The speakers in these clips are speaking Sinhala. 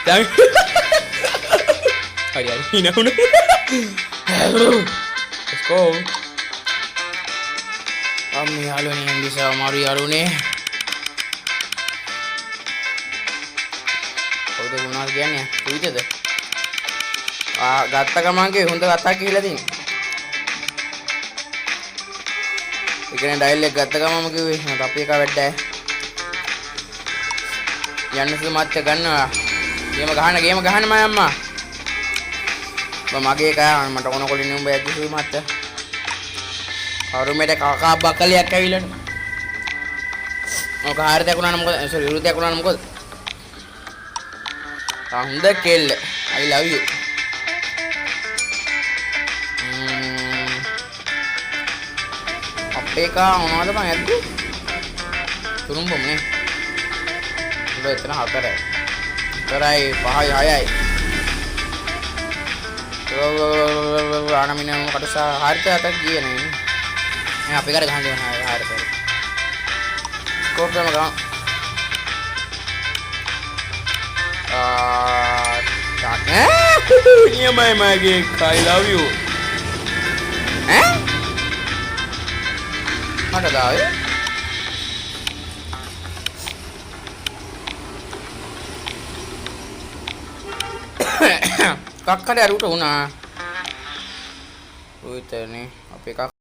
දැන් හරි හරි ඉනවුනේ let's go අම්මේ යාළුවනේ ඉංග්‍රීසි අමාරු යාළුවනේ කොහෙද මොනවද කියන්නේ කොයිද ගත්ත ගමන්ගේ හොඳ කතාවක් කියලා තියෙනවා ඒ කියන්නේ ඩයල් එක ගත්ත ගමම කිව්වේ මට අපේ එක වැඩෑ යන්න සුදු මාත්‍ය ගන්නවා ගේම ගහන්න මම අම්මා මගේ කය මට ඕන කොලින් උඹ යද්දි සුදු මාත්‍ය කරුමෙට කකා බකලියක් ඇවිල්ලා ඔක හරියට වුණා නම් මොකද සෝරි විරුද්ධයක් වුණා නම් මොකද හොඳ කෙල්ල I love you අපේ කා මොනවද මං යද්දි තුරුම්බම නේ ඉතින් එතන 4යි 5යි 6යි ආනමින කටසා හරියට අතක් ගියේ නේ මම අපේ කර ගහන්න දෙනවා හරියට ස්කෝප් එකම ගම නියමයි මගේ I love you මට දාවේ කක්කඩ අරුට වුණා ඔයතනේ අපේ කක්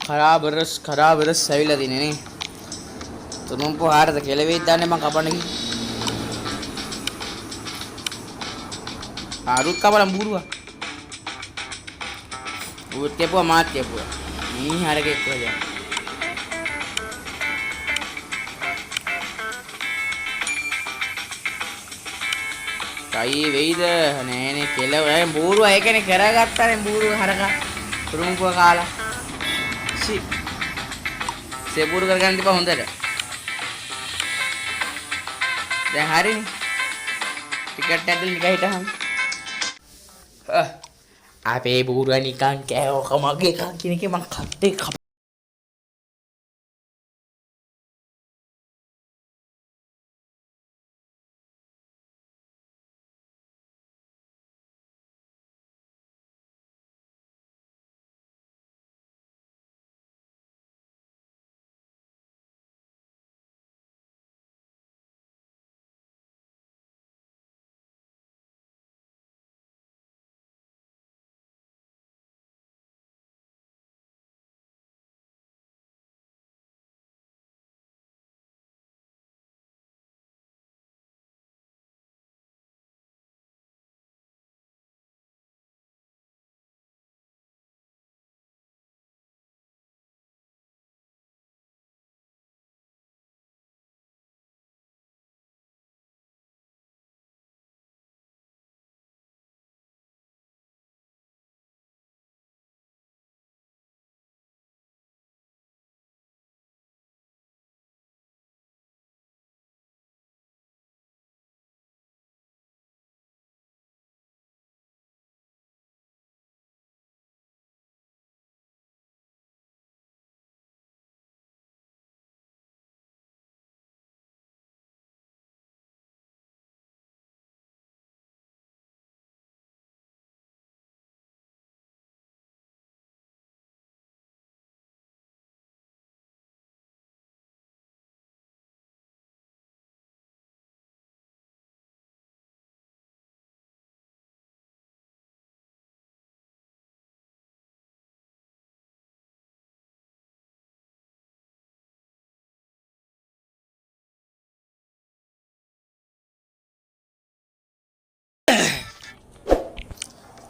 खराब रस ඇවිල්ලා තියෙන්නේ නේ තුනුම්පු හාරද කෙලවෙයි දාන්නේ මං කපන්න ගිහින් ආරුත් කපලා බූරුවා ඌත් කැපුවා මාත් කැපුවා මේ හරකෙක් කොහෙද කයි වෙයිද නෑනේ කෙලව බූරුවා ඒකනේ කරගත්තානේ බූරුවා හරකා තුනුම්පුව කාලා සේපුරු කරගන්න තිබා හොඳට දැන් හරිනේ ටිකට් ඇදලා නිකන් හිටහම අපේ බූරුවා නිකන් කෑවක මගේ එකක් කියන එකේ මං කට්ටේ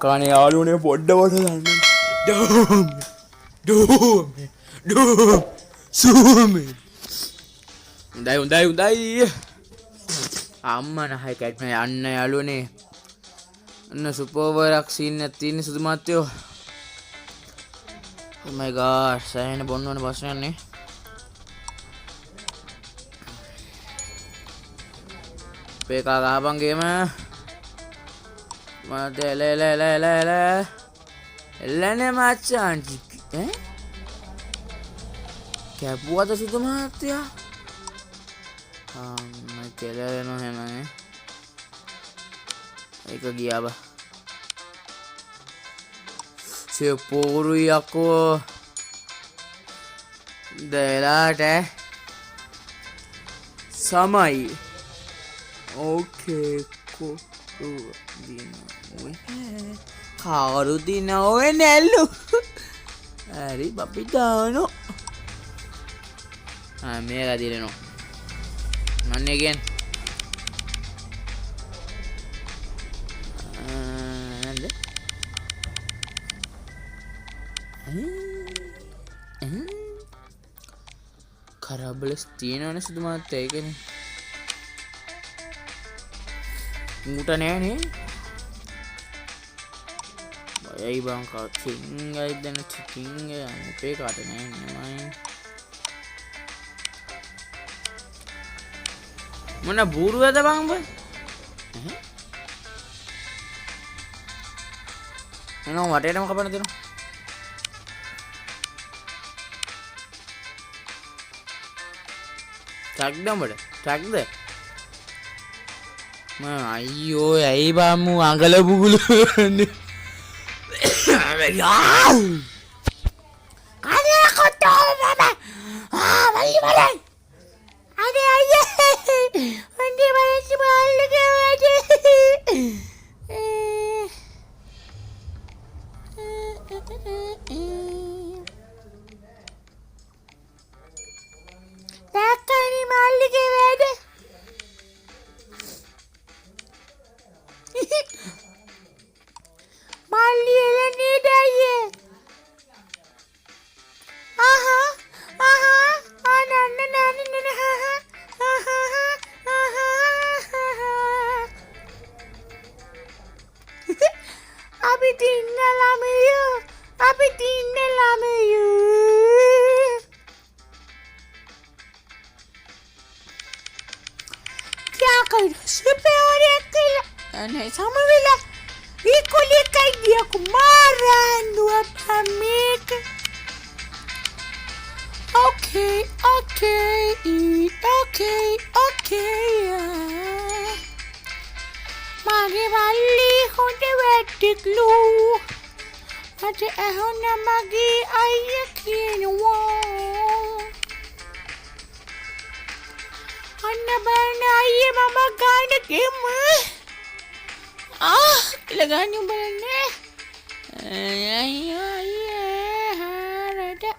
කනේ යාළුවනේ පොඩ්ඩවට ගන්න. ඩෝම් සූමේ. උදයි. අම්මා නහයි කැට් මේ යන්න යාළුවනේ. අන්න සුපර්වරක් සීන් එකක් තියෙන සුදු මාත්‍යෝ. Oh my god, සෑහෙන බොන්න ඕන ප්‍රශ්නයක් නේ. පේකා ගහපන් ගේම. මට එලනේ මචං. කැපුවද සුදු මාත්‍යා? මම කෙලවෙනවා හැමනේ. ඒක ගියා බා. පෝරු යකෝ දෙලාට සමයි ඕකේ කවුරු දින ඔය නැල්ලු හරි බපි ගානෝ මේක දිරෙනවා මන්න එකෙන් කරබලස් තියෙනවනේ සුදු මාත්‍යා ඒකනේ ඌට නෑනේ බයයි බංකා කිංගයි දැන කිංග අපේ කාට නෑ නෙමයි මොන බූරුවද බං බ එනවා වටේටම කපන්න දෙනවා ට්‍රක්ද උඹට ට්‍රක්ද මම අයියෝ ඇයි බම්මු අඟල බුගුලු අනේ කොටෝ මම මල්ලි බලයි අනේ අයියේ අනේ බලයි බල්ලගේ වැඩි දැක්කනි මල්ලිගේ වැඩ මල්ලි එළනේ දැයියේ අපි තින්න ළමයෝ අපි තින්න ළමයෝ क्या कर सुपर नहीं समझला इकोले कई दिया को मारंदु अपमेक okay मागे वाली होते वेटिकलू अटे ehona magi ayya kinwa anna bana ayya mama gana game ilagani balane ayya harada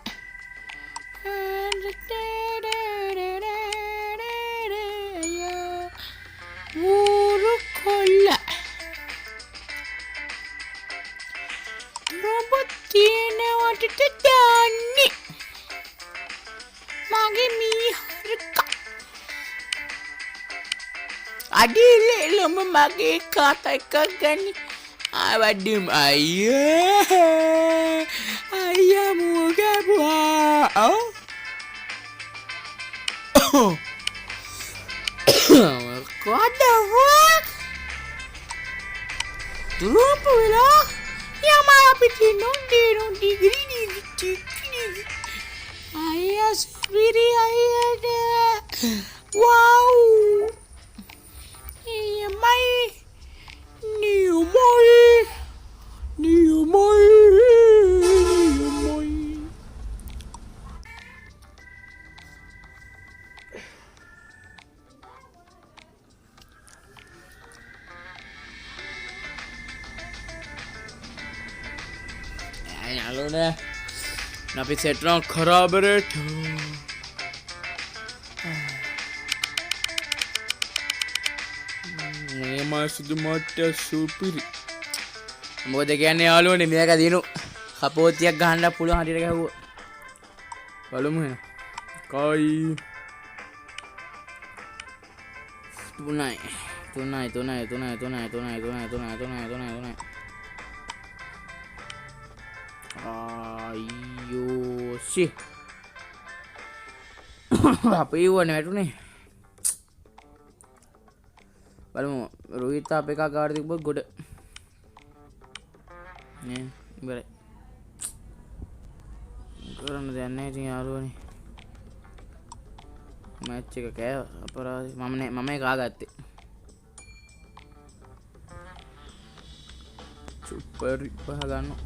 muru kolla robot tiene watට danne mage mihharka adile lomba mage kata ekak ganni වඩිම් අයියා මුගබුවා what the fuck turupu vela yama apiti non digri ayya spiri ayya wow mai new moi යාළුවනේ අපි සෙට් කරන කරාබරේට මේ මාසුදු මාට්‍ය සුපිරි මොකද කියන්නේ යාළුවනේ මේක දිනු කපෝතියක් ගහන්න පුළුවන් හරියට ගැහුවා. බලමු එහෙනම්. කයි 3 අයියෝ සි අපේ වුණේ වැටුනේ. බලමු රෝහිත අපේ එකා ගාඩ තිබ්බොත් ගොඩ නේ ඉවරයි. කරන්න දෙයක් නැහැ ඉතින් යාළුවනේ. මැච් එක කෑ අපරාධي මම එක ආගත්තේ. සුපර් පහ ගන්නවා.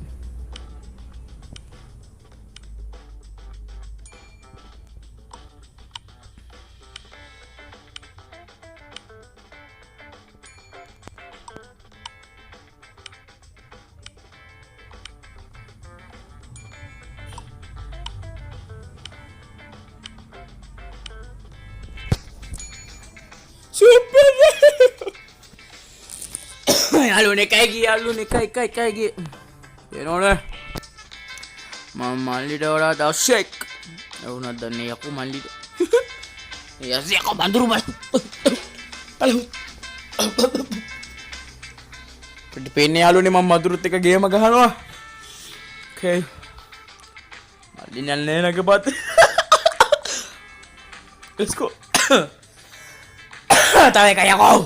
යාළුවනේ එකයි ගියේ යාළුවනේ එකයි ගියේ. එනෝනේ මම මල්ලිට වඩා දවසෙක් වුණත් දන්නේ යකෝ මල්ලිට. යසි යකෝ බඳුරු බල. පිට පේන්නේ යාළුවනේ මම මදුරුත් එක ගේම ගහනවා. ඕකේ. මල්ලි නල්නේ නගපත්. let's go. තව එකයි යකෝ.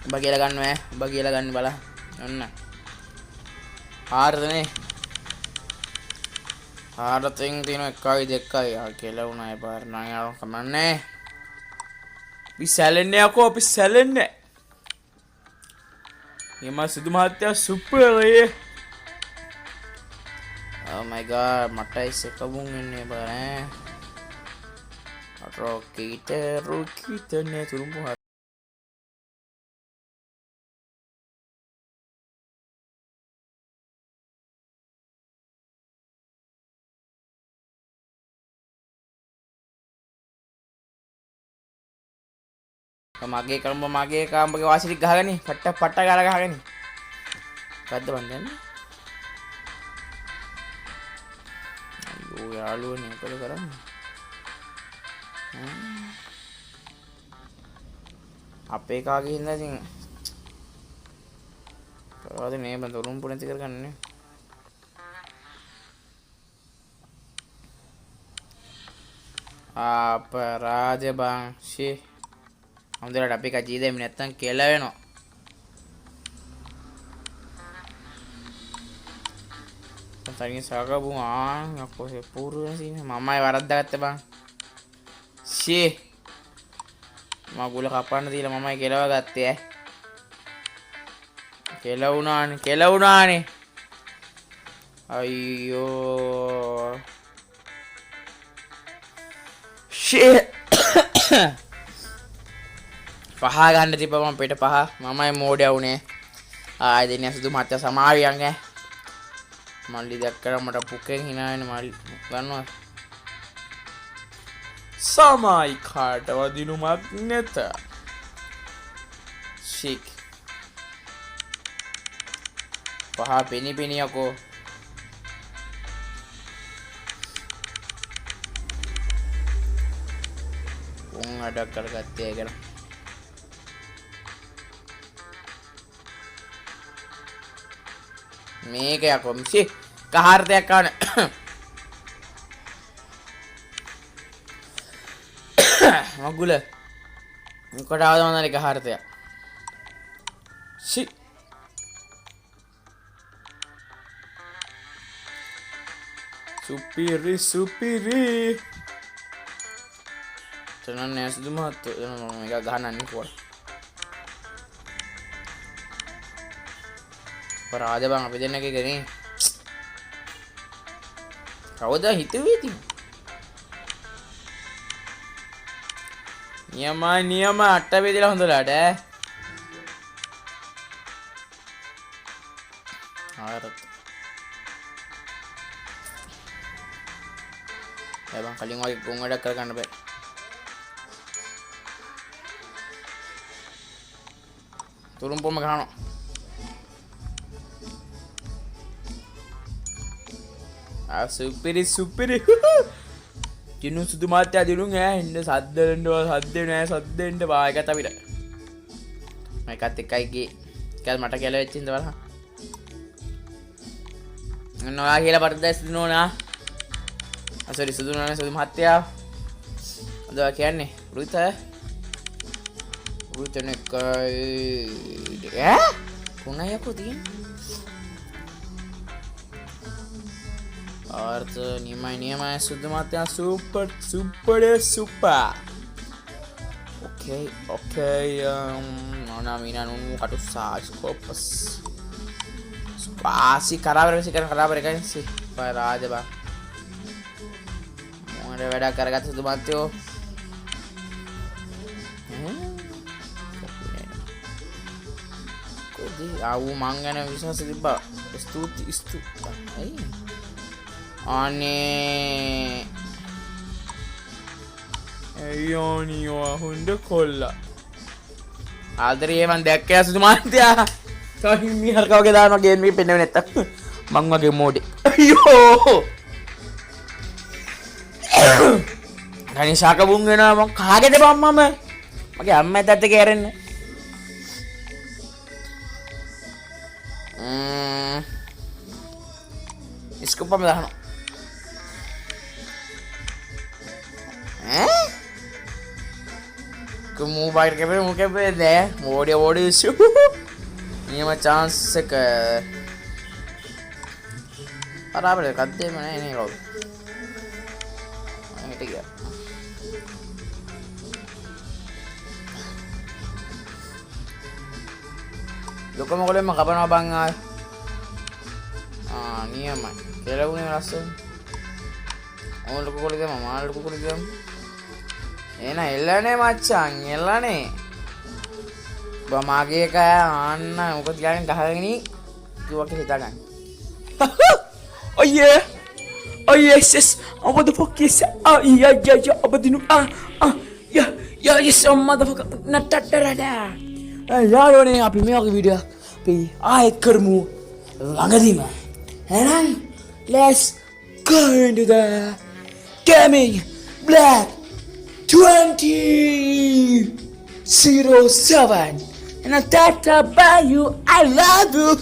උඹ කියලා ගන්න ඈ. උඹ කියලා ගන්න බලා. ඔන්න. හාරදනේ. හාරතෙන් දින 1යි 2යි ආ කියලා උනා ඒ පාර නම් යාර කමන්නේ. අපි සැලෙන්නේ යකෝ අපි සැලෙන්නේ. යම සුදු මහත්තයා super A. Oh my god මට ඉස්සකමුන් ඉන්නේ බෑ ඈ. රොකීට නේ තුරුම්පු මගේ කරඹ මගේ කාම්බගේ වාසිරික් ගහගනි පට්ට ගාලා ගහගනි. මොකද්ද මන් දන්නේ? අයියෝ යාළුවනේ මොකද කරන්නේ? අපේ කාගේ හින්දා ඉතින් කොහොමද මේ බඳුරුම් පුණති කරගන්නේ? අපරාධ බං ෂී අමුදලට අපි කජී දෙන්නේ නැත්තම් කියලා වෙනවා. තනිය සාගබු යකෝ පූර්වෙන් සීන මමයි වරද්දාගත්තේ බං. ෂී මගුල කපන්න දීලා මමයි කෙලව ගත්තේ ඈ. කෙලවුණානේ. අයියෝ ෂී පහ ගන්න තිබ්බ මම පිට පහ මමයි මෝඩය වුණේ. ආයෙ දෙන්නේ සුදු මහත්තයා සමාවියන් ඈ. මල්ලි දැක්කම මට පුකෙන් hina වෙන මල්ලි ගන්නවා. සමයි කාට වදිනුමක් නැත. ශික් පහ පෙනි යකෝ. උන් අඩක් කරගත්තේ කියලා. මේක යකෝ මිසි කහාර්තයක් ආන මගුල මොකට ආවද මන්දනේ කහාර්තයක් සි සුපිරි තනන්නේ සුදු මහත්තයෝ මම මේක ගහනන්නේ කොහොමද පරාද බං අපි දෙන්නගේ ගනේ කවුද හිතුවේ ඉතින් නියම අට බෙදලා හොඳලාට ආරත් බං කලින් වගේ ගොන් වැඩක් කරගන්න බෑ තුරුම්පොම ගහනවා සුපිරි දිනු සුදු මාත්‍යා දිනු ඉන්න සද්දෙන්ට වායකත අපිට මේකත් එකයිගේ කැල් මට කියලා වෙච්චින්ද බලන්න නොයා කියලා පටදැස් දිනෝනා අසරි සුදු නනේ සුදු මාත්‍යා අදවා කියන්නේ රුතන එකයි පුනයකෝ තියෙන්නේ अर्थ नियम शुद्ध मात्रा सुपर ओके नोना मीना नु काटू साज कोपस पासी खराब रहे सी पर आज बा मोरे वेडा करगा शुद्ध मात्रो कोदी आऊ मांगने विश्वास दिबा स्तुति අනේ අයියෝනියෝ හොඳ කොල්ලා ආදරේ මන් දැක්කේ සුදු මාත්‍යා සෝහි මිහරක වගේ දානවා ගේම් එකේ පෙන්නෙන්නේ නැත්තම් මං වගේ මොඩේ අයියෝ ගණේශාක බුන් වෙනවා මං කාගෙද බම්මම මගේ අම්මා ඇත්තට කැරෙන්නේ ඉස්කෝපම දානවා मोबाइल के पे मुके पे दे ओडी इशू ये मैं चांस से बराबर कद्दे में नहीं रो ठीक है लोग मोले में कपन बंगा नियम केला उन्हें रास्ते और लोगों को लेके मामा लोगों को लेके එන එල්ලනේ මච්චන් එල්ලනේ බමාගේ එක ආන්න මොකද ගාගෙන ගහගෙන කිව්වා කියලා හිතා ගන්න oh yes what the fuck is yeah abadinu yes motherfucker natattarada යාළුවනේ අපි මේ වගේ වීඩියෝ අපි ආයෙත් කරමු ළඟදීම එහෙනම් let's go into the gaming black 2007 and I thought about you I love you